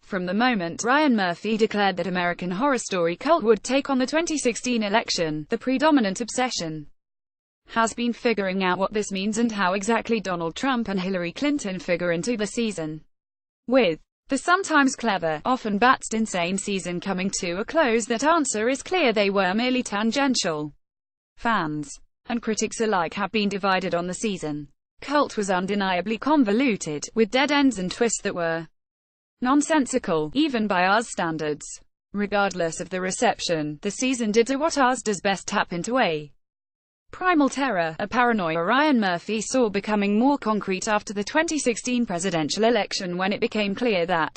From the moment Ryan Murphy declared that American Horror Story Cult would take on the 2016 election, the predominant obsession has been figuring out what this means and how exactly Donald Trump and Hillary Clinton figure into the season. With the sometimes clever, often batshit insane season coming to a close, that answer is clear: they were merely tangential. Fans and critics alike have been divided on the season. Cult was undeniably convoluted, with dead ends and twists that were nonsensical, even by ours standards. Regardless of the reception, the season did what ours does best: tap into a primal terror, a paranoia Ryan Murphy saw becoming more concrete after the 2016 presidential election, when it became clear that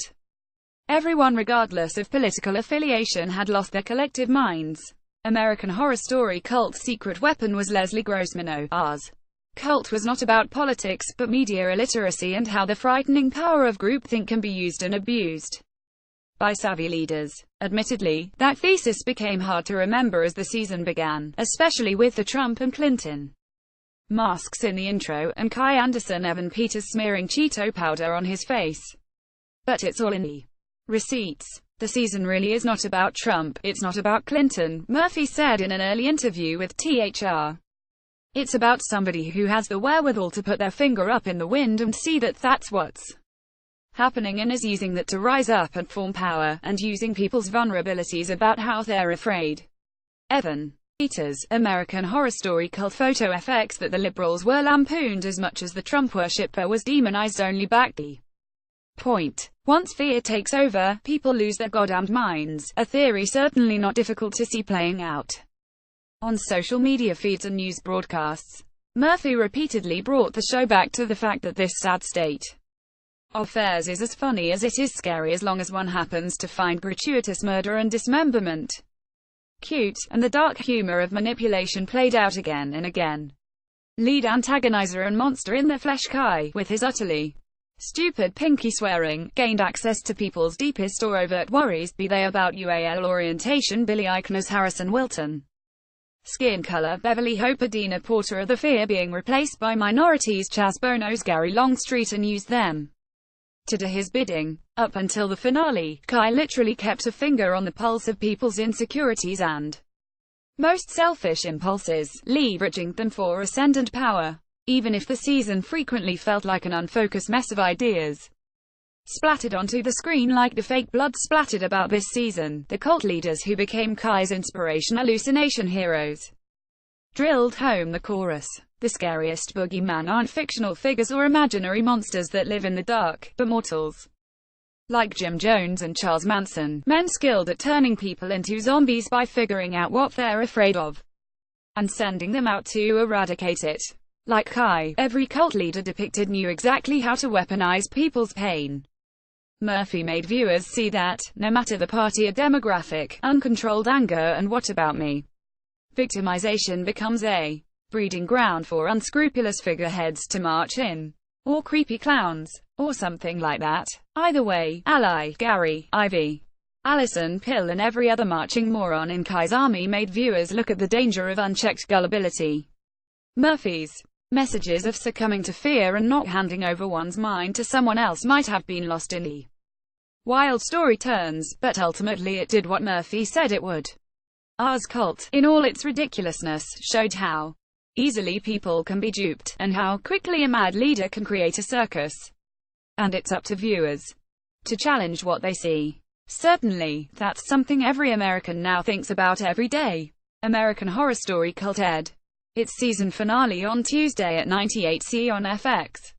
everyone, regardless of political affiliation, had lost their collective minds. American Horror Story Cult's secret weapon was Leslie Grossman. Ours Cult was not about politics, but media illiteracy and how the frightening power of groupthink can be used and abused by savvy leaders. Admittedly, that thesis became hard to remember as the season began, especially with the Trump and Clinton masks in the intro, and Kai Anderson Evan Peters smearing Cheeto powder on his face. But it's all in the receipts. The season really is not about Trump, it's not about Clinton, Murphy said in an early interview with THR. It's about somebody who has the wherewithal to put their finger up in the wind and see that that's what's happening, and is using that to rise up and form power, and using people's vulnerabilities about how they're afraid. Evan Peters, American Horror Story Cult photo FX that the liberals were lampooned as much as the Trump worshipper was demonized only back the point. Once fear takes over, people lose their goddamned minds, a theory certainly not difficult to see playing out on social media feeds and news broadcasts. Murphy repeatedly brought the show back to the fact that this sad state of affairs is as funny as it is scary, as long as one happens to find gratuitous murder and dismemberment cute, and the dark humor of manipulation played out again and again. Lead antagonizer and monster in the flesh, Kai, with his utterly stupid pinky swearing, gained access to people's deepest or overt worries, be they about UAL orientation, Billy Eichner's Harrison Wilton skin color, Beverly Hope, Adina Porter, or the fear being replaced by minorities, Chaz Bono's Gary Longstreet, and used them to do his bidding. Up until the finale, Kai literally kept a finger on the pulse of people's insecurities and most selfish impulses, leveraging them for ascendant power. Even if the season frequently felt like an unfocused mess of ideas splattered onto the screen like the fake blood splattered about this season, the cult leaders who became Kai's inspiration hallucination heroes drilled home the chorus. The scariest boogeyman aren't fictional figures or imaginary monsters that live in the dark, but mortals like Jim Jones and Charles Manson, men skilled at turning people into zombies by figuring out what they're afraid of and sending them out to eradicate it. Like Kai, every cult leader depicted knew exactly how to weaponize people's pain. Murphy made viewers see that, no matter the party or demographic, uncontrolled anger and what about me victimization becomes a breeding ground for unscrupulous figureheads to march in, or creepy clowns, or something like that. Either way, Ally, Gary, Ivy, Allison Pill, and every other marching moron in Kai's army made viewers look at the danger of unchecked gullibility. Murphy's messages of succumbing to fear and not handing over one's mind to someone else might have been lost in the wild story turns, but ultimately it did what Murphy said it would. Ours Cult, in all its ridiculousness, showed how easily people can be duped, and how quickly a mad leader can create a circus. And it's up to viewers to challenge what they see. Certainly, that's something every American now thinks about every day. American Horror Story Cult aired its season finale on Tuesday at 98C on FX.